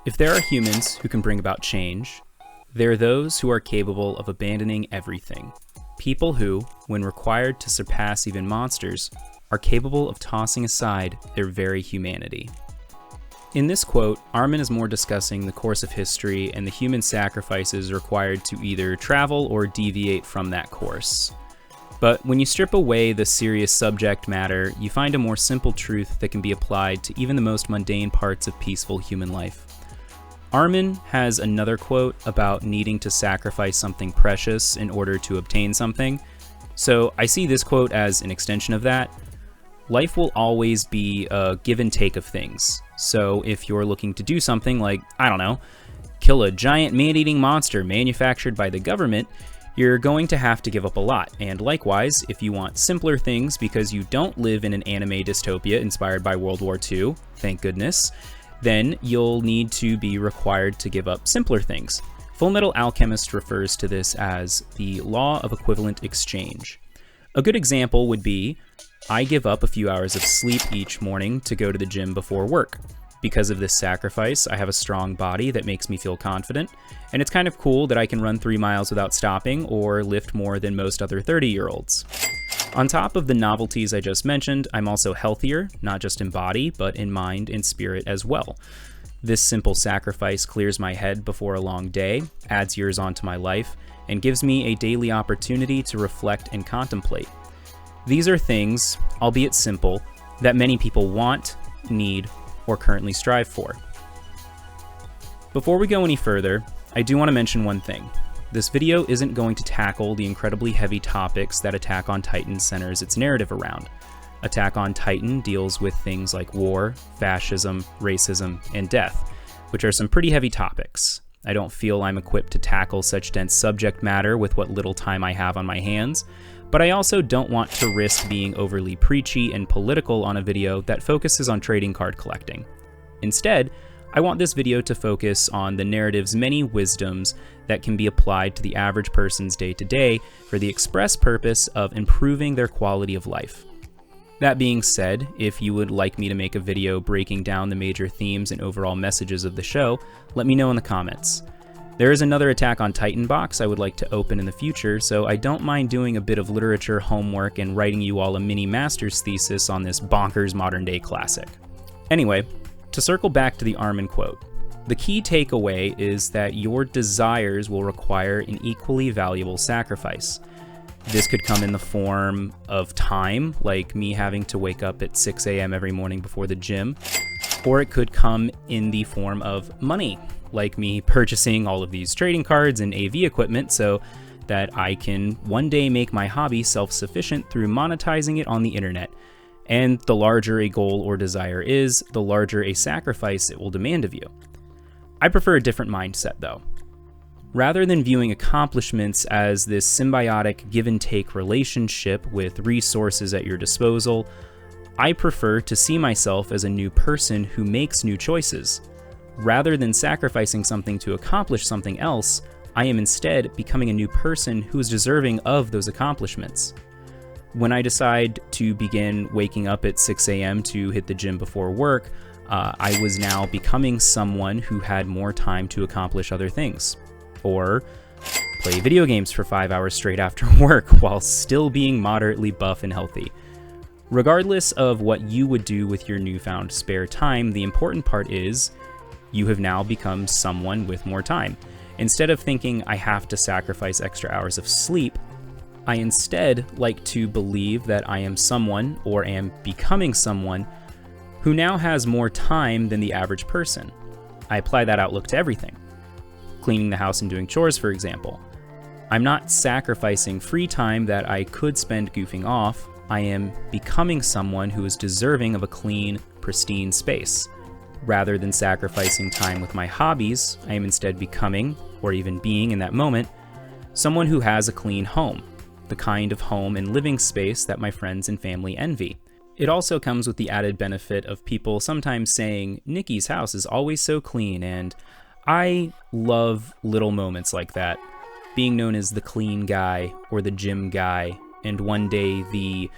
If there are humans who can bring about change, there are those who are capable of abandoning everything. People who, when required to surpass even monsters, are capable of tossing aside their very humanity. In this quote, Armin is more discussing the course of history and the human sacrifices required to either travel or deviate from that course. But when you strip away the serious subject matter, you find a more simple truth that can be applied to even the most mundane parts of peaceful human life. Armin has another quote about needing to sacrifice something precious in order to obtain something. So I see this quote as an extension of that. Life will always be a give and take of things. So if you're looking to do something like, I don't know, kill a giant man-eating monster manufactured by the government, you're going to have to give up a lot. And likewise, if you want simpler things because you don't live in an anime dystopia inspired by World War II, thank goodness, then you'll need to be required to give up simpler things. Fullmetal Alchemist refers to this as the law of equivalent exchange. A good example would be, I give up a few hours of sleep each morning to go to the gym before work. Because of this sacrifice, I have a strong body that makes me feel confident, and it's kind of cool that I can run 3 miles without stopping or lift more than most other 30-year-olds. On top of the novelties I just mentioned, I'm also healthier, not just in body, but in mind and spirit as well. This simple sacrifice clears my head before a long day, adds years onto my life, and gives me a daily opportunity to reflect and contemplate. These are things, albeit simple, that many people want, need, or currently strive for. Before we go any further, I do want to mention one thing. This video isn't going to tackle the incredibly heavy topics that Attack on Titan centers its narrative around. Attack on Titan deals with things like war, fascism, racism, and death, which are some pretty heavy topics. I don't feel I'm equipped to tackle such dense subject matter with what little time I have on my hands, but I also don't want to risk being overly preachy and political on a video that focuses on trading card collecting. Instead, I want this video to focus on the narrative's many wisdoms that can be applied to the average person's day-to-day for the express purpose of improving their quality of life. That being said, if you would like me to make a video breaking down the major themes and overall messages of the show, let me know in the comments. There is another Attack on Titan box I would like to open in the future, so I don't mind doing a bit of literature homework and writing you all a mini master's thesis on this bonkers modern-day classic. Anyway, to circle back to the Armin quote, the key takeaway is that your desires will require an equally valuable sacrifice. This could come in the form of time, like me having to wake up at 6 a.m. every morning before the gym, or it could come in the form of money, like me purchasing all of these trading cards and AV equipment so that I can one day make my hobby self-sufficient through monetizing it on the internet. And the larger a goal or desire is, the larger a sacrifice it will demand of you. I prefer a different mindset though. Rather than viewing accomplishments as this symbiotic give-and-take relationship with resources at your disposal, I prefer to see myself as a new person who makes new choices. Rather than sacrificing something to accomplish something else, I am instead becoming a new person who is deserving of those accomplishments. When I decide to begin waking up at 6 a.m. to hit the gym before work, I was now becoming someone who had more time to accomplish other things. Or play video games for 5 hours straight after work while still being moderately buff and healthy. Regardless of what you would do with your newfound spare time, the important part is you have now become someone with more time. Instead of thinking I have to sacrifice extra hours of sleep, I instead like to believe that I am someone, or am becoming someone, who now has more time than the average person. I apply that outlook to everything. Cleaning the house and doing chores, for example. I'm not sacrificing free time that I could spend goofing off. I am becoming someone who is deserving of a clean, pristine space. Rather than sacrificing time with my hobbies, I am instead becoming, or even being in that moment, someone who has a clean home, the kind of home and living space that my friends and family envy. It also comes with the added benefit of people sometimes saying, Nikki's house is always so clean, and I love little moments like that. Being known as the clean guy or the gym guy, and one day the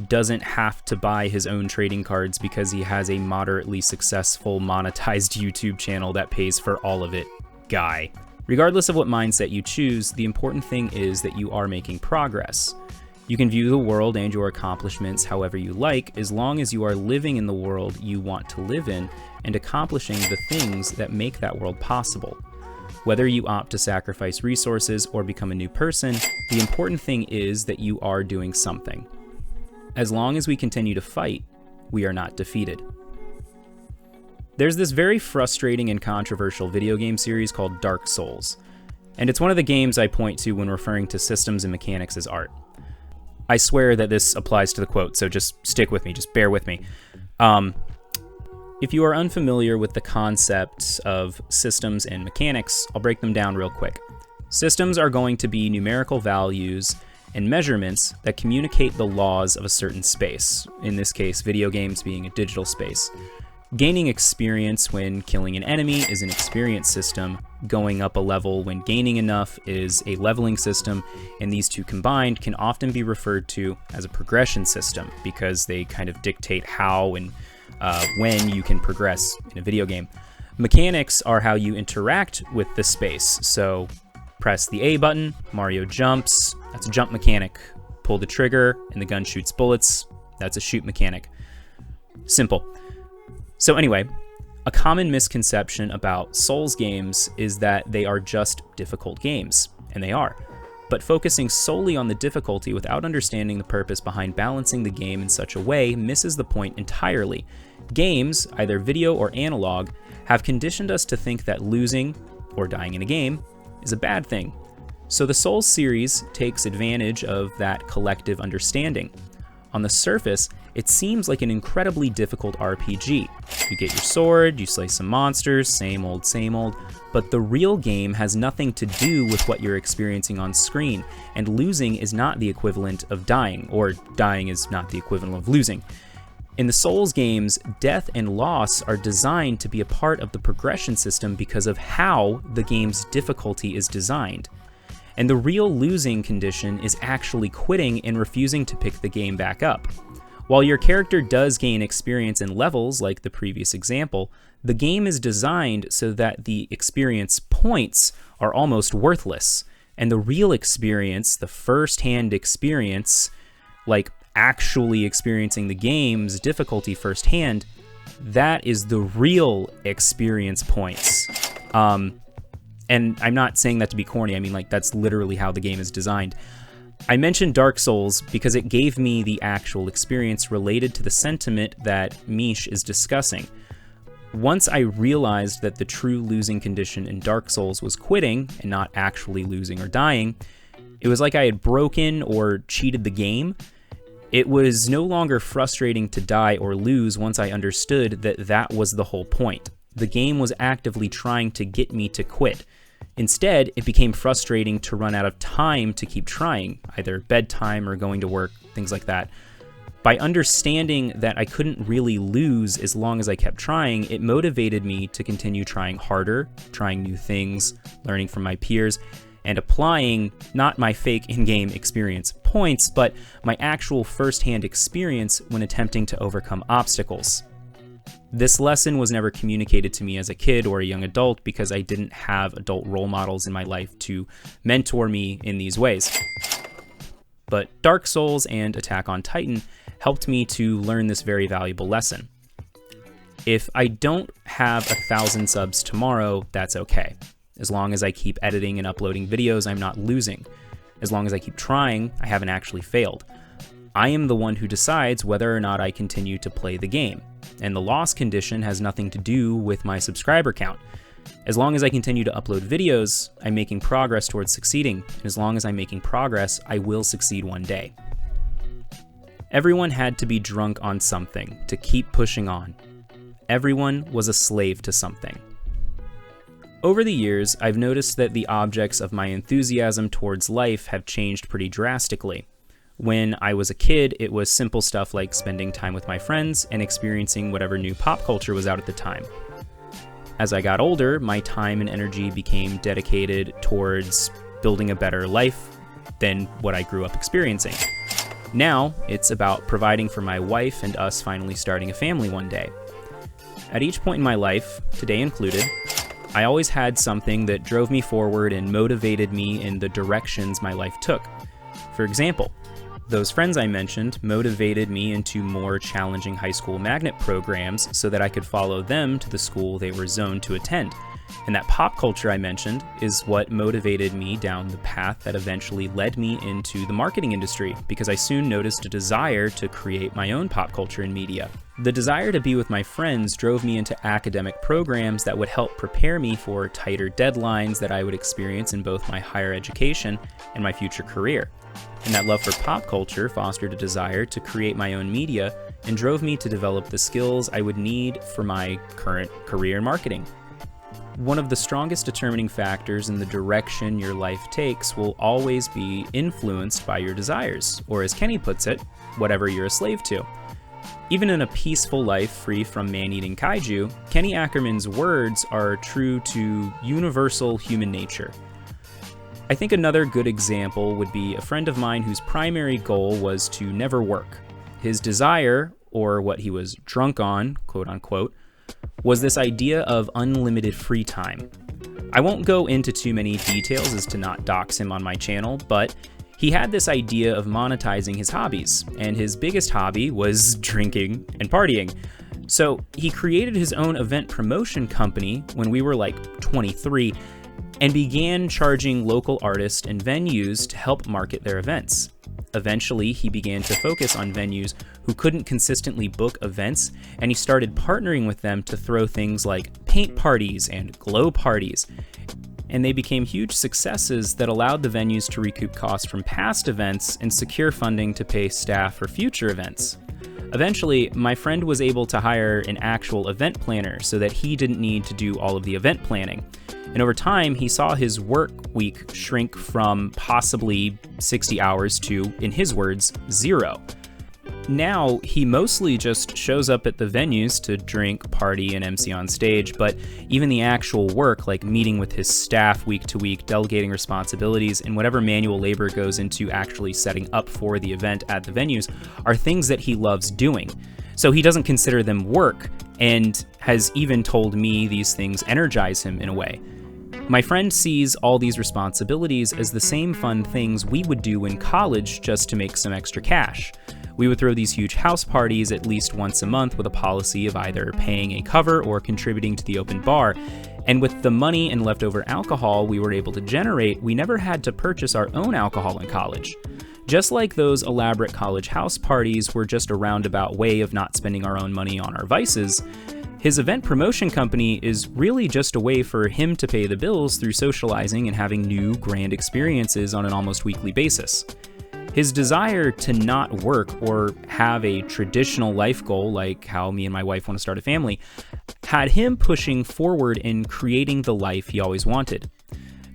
doesn't have to buy his own trading cards because he has a moderately successful monetized YouTube channel that pays for all of it guy. Regardless of what mindset you choose, the important thing is that you are making progress. You can view the world and your accomplishments however you like, as long as you are living in the world you want to live in and accomplishing the things that make that world possible. Whether you opt to sacrifice resources or become a new person, the important thing is that you are doing something. As long as we continue to fight, we are not defeated. There's this very frustrating and controversial video game series called Dark Souls, and it's one of the games I point to when referring to systems and mechanics as art. I swear that this applies to the quote, so just stick with me, just bear with me. If you are unfamiliar with the concepts of systems and mechanics, I'll break them down real quick. Systems are going to be numerical values and measurements that communicate the laws of a certain space, in this case, video games being a digital space. Gaining experience when killing an enemy is an experience system. Going up a level when gaining enough is a leveling system, and these two combined can often be referred to as a progression system because they kind of dictate how and when you can progress in a video game. Mechanics are how you interact with the space. So press the A button, Mario jumps, that's a jump mechanic. Pull the trigger and the gun shoots bullets, that's a shoot mechanic. Simple. So anyway, a common misconception about Souls games is that they are just difficult games, and they are. But focusing solely on the difficulty without understanding the purpose behind balancing the game in such a way misses the point entirely. Games, either video or analog, have conditioned us to think that losing, or dying in a game, is a bad thing. So the Souls series takes advantage of that collective understanding. On the surface, it seems like an incredibly difficult RPG. You get your sword, you slay some monsters, same old, but the real game has nothing to do with what you're experiencing on screen, and losing is not the equivalent of dying, or dying is not the equivalent of losing. In the Souls games, death and loss are designed to be a part of the progression system because of how the game's difficulty is designed. And the real losing condition is actually quitting and refusing to pick the game back up. While your character does gain experience in levels like the previous example, the game is designed so that the experience points are almost worthless. And the real experience, the first-hand experience, like actually experiencing the game's difficulty firsthand, that is the real experience points. And I'm not saying that to be corny, I mean, like, that's literally how the game is designed. I mentioned Dark Souls because it gave me the actual experience related to the sentiment that Wiess is discussing. Once I realized that the true losing condition in Dark Souls was quitting and not actually losing or dying, it was like I had broken or cheated the game. It was no longer frustrating to die or lose once I understood that that was the whole point. The game was actively trying to get me to quit. Instead, it became frustrating to run out of time to keep trying, either bedtime or going to work, things like that. By understanding that I couldn't really lose as long as I kept trying, it motivated me to continue trying harder, trying new things, learning from my peers, and applying not my fake in-game experience points, but my actual first-hand experience when attempting to overcome obstacles. This lesson was never communicated to me as a kid or a young adult because I didn't have adult role models in my life to mentor me in these ways. But Dark Souls and Attack on Titan helped me to learn this very valuable lesson. If I don't have 1,000 subs tomorrow, that's okay. As long as I keep editing and uploading videos, I'm not losing. As long as I keep trying, I haven't actually failed. I am the one who decides whether or not I continue to play the game, and the loss condition has nothing to do with my subscriber count. As long as I continue to upload videos, I'm making progress towards succeeding, and as long as I'm making progress, I will succeed one day. Everyone had to be drunk on something to keep pushing on. Everyone was a slave to something. Over the years, I've noticed that the objects of my enthusiasm towards life have changed pretty drastically. When I was a kid, it was simple stuff like spending time with my friends and experiencing whatever new pop culture was out at the time. As I got older, my time and energy became dedicated towards building a better life than what I grew up experiencing. Now, it's about providing for my wife and us finally starting a family one day. At each point in my life, today included, I always had something that drove me forward and motivated me in the directions my life took. For example, those friends I mentioned motivated me into more challenging high school magnet programs so that I could follow them to the school they were zoned to attend. And that pop culture I mentioned is what motivated me down the path that eventually led me into the marketing industry, because I soon noticed a desire to create my own pop culture in media. The desire to be with my friends drove me into academic programs that would help prepare me for tighter deadlines that I would experience in both my higher education and my future career. And that love for pop culture fostered a desire to create my own media and drove me to develop the skills I would need for my current career in marketing. One of the strongest determining factors in the direction your life takes will always be influenced by your desires, or as Kenny puts it, whatever you're a slave to. Even in a peaceful life free from man-eating kaiju, Kenny Ackerman's words are true to universal human nature. I think another good example would be a friend of mine whose primary goal was to never work. His desire, or what he was drunk on, quote unquote, was this idea of unlimited free time. I won't go into too many details as to not dox him on my channel, but he had this idea of monetizing his hobbies, and his biggest hobby was drinking and partying. So he created his own event promotion company when we were like 23 and began charging local artists and venues to help market their events. Eventually, he began to focus on venues who couldn't consistently book events, and he started partnering with them to throw things like paint parties and glow parties. And they became huge successes that allowed the venues to recoup costs from past events and secure funding to pay staff for future events. Eventually, my friend was able to hire an actual event planner so that he didn't need to do all of the event planning. And over time, he saw his work week shrink from possibly 60 hours to, in his words, 0. Now, he mostly just shows up at the venues to drink, party, and MC on stage, but even the actual work, like meeting with his staff week to week, delegating responsibilities, and whatever manual labor goes into actually setting up for the event at the venues, are things that he loves doing. So he doesn't consider them work, and has even told me these things energize him in a way. My friend sees all these responsibilities as the same fun things we would do in college just to make some extra cash. We would throw these huge house parties at least once a month with a policy of either paying a cover or contributing to the open bar. And with the money and leftover alcohol we were able to generate, we never had to purchase our own alcohol in college. Just like those elaborate college house parties were just a roundabout way of not spending our own money on our vices, his event promotion company is really just a way for him to pay the bills through socializing and having new, grand experiences on an almost weekly basis. His desire to not work or have a traditional life goal, like how me and my wife want to start a family, had him pushing forward in creating the life he always wanted.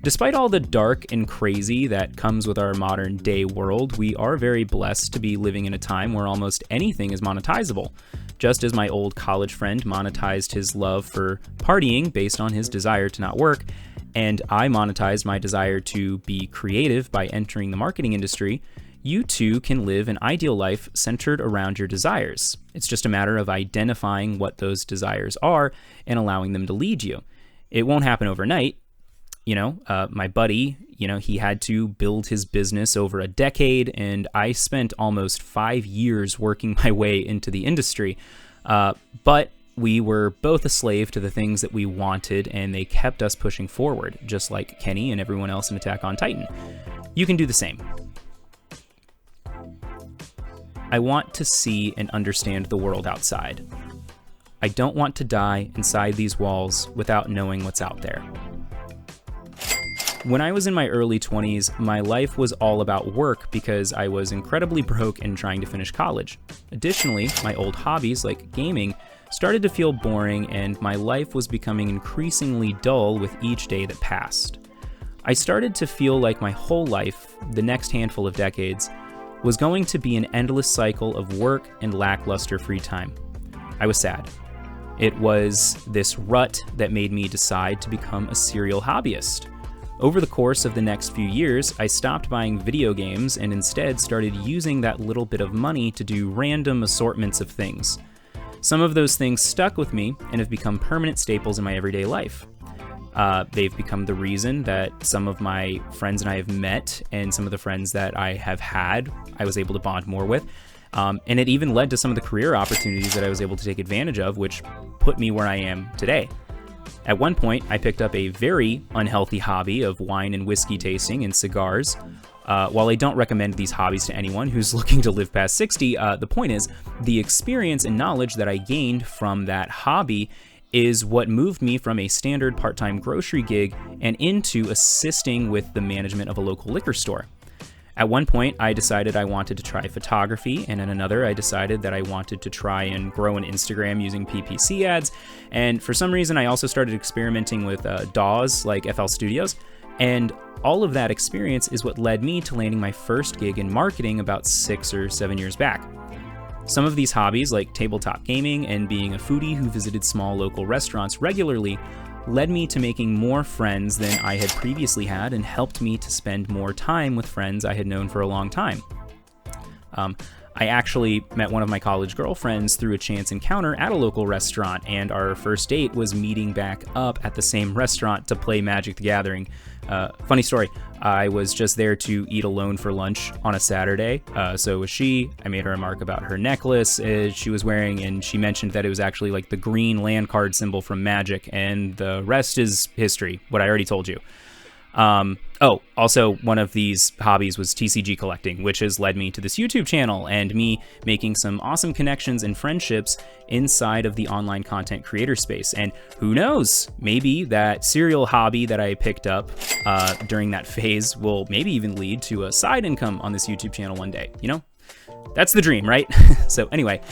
Despite all the dark and crazy that comes with our modern day world, we are very blessed to be living in a time where almost anything is monetizable. Just as my old college friend monetized his love for partying based on his desire to not work, and I monetized my desire to be creative by entering the marketing industry, you too can live an ideal life centered around your desires. It's just a matter of identifying what those desires are and allowing them to lead you. It won't happen overnight. My buddy, he had to build his business over a decade, and I spent almost 5 years working my way into the industry. But we were both a slave to the things that we wanted, and they kept us pushing forward, just like Kenny and everyone else in Attack on Titan. You can do the same. I want to see and understand the world outside. I don't want to die inside these walls without knowing what's out there. When I was in my early 20s, my life was all about work because I was incredibly broke and trying to finish college. Additionally, my old hobbies like gaming started to feel boring, and my life was becoming increasingly dull with each day that passed. I started to feel like my whole life, the next handful of decades, was going to be an endless cycle of work and lackluster free time. I was sad. It was this rut that made me decide to become a serial hobbyist. Over the course of the next few years, I stopped buying video games and instead started using that little bit of money to do random assortments of things. Some of those things stuck with me and have become permanent staples in my everyday life. They've become the reason that some of my friends and I have met, and some of the friends that I have had, I was able to bond more with. And it even led to some of the career opportunities that I was able to take advantage of, which put me where I am today. At one point, I picked up a very unhealthy hobby of wine and whiskey tasting and cigars. While I don't recommend these hobbies to anyone who's looking to live past 60, the point is, the experience and knowledge that I gained from that hobby is what moved me from a standard part-time grocery gig and into assisting with the management of a local liquor store. At one point, I decided I wanted to try photography, and in another, I decided that I wanted to try and grow an Instagram using PPC ads, and for some reason, I also started experimenting with DAWs like FL Studios, and all of that experience is what led me to landing my first gig in marketing about 6 or 7 years back. Some of these hobbies, like tabletop gaming and being a foodie who visited small local restaurants regularly, led me to making more friends than I had previously had and helped me to spend more time with friends I had known for a long time. I actually met one of my college girlfriends through a chance encounter at a local restaurant, and our first date was meeting back up at the same restaurant to play Magic the Gathering. Funny story, I was just there to eat alone for lunch on a Saturday, so was she. I made a remark about her necklace she was wearing, and she mentioned that it was actually like the green land card symbol from Magic, and the rest is history, what I already told you. Also, one of these hobbies was TCG collecting, which has led me to this YouTube channel and me making some awesome connections and friendships inside of the online content creator space. And who knows, maybe that cereal hobby that I picked up during that phase will maybe even lead to a side income on this YouTube channel one day. You know, that's the dream, right? So anyway,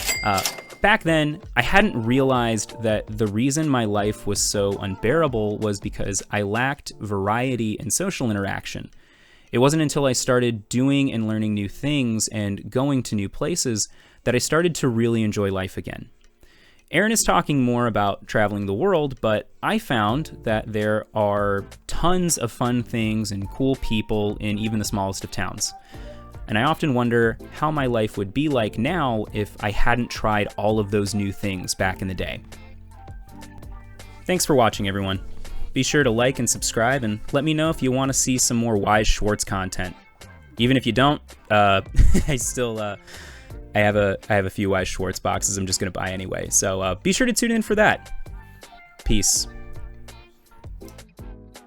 back then, I hadn't realized that the reason my life was so unbearable was because I lacked variety and social interaction. It wasn't until I started doing and learning new things and going to new places that I started to really enjoy life again. Aaron is talking more about traveling the world, but I found that there are tons of fun things and cool people in even the smallest of towns. And I often wonder how my life would be like now if I hadn't tried all of those new things back in the day. Thanks for watching, everyone. Be sure to like and subscribe, and let me know if you want to see some more Wiess Schwartz content. Even if you don't, I have a few Wiess Schwartz boxes I'm just gonna buy anyway. So be sure to tune in for that. Peace.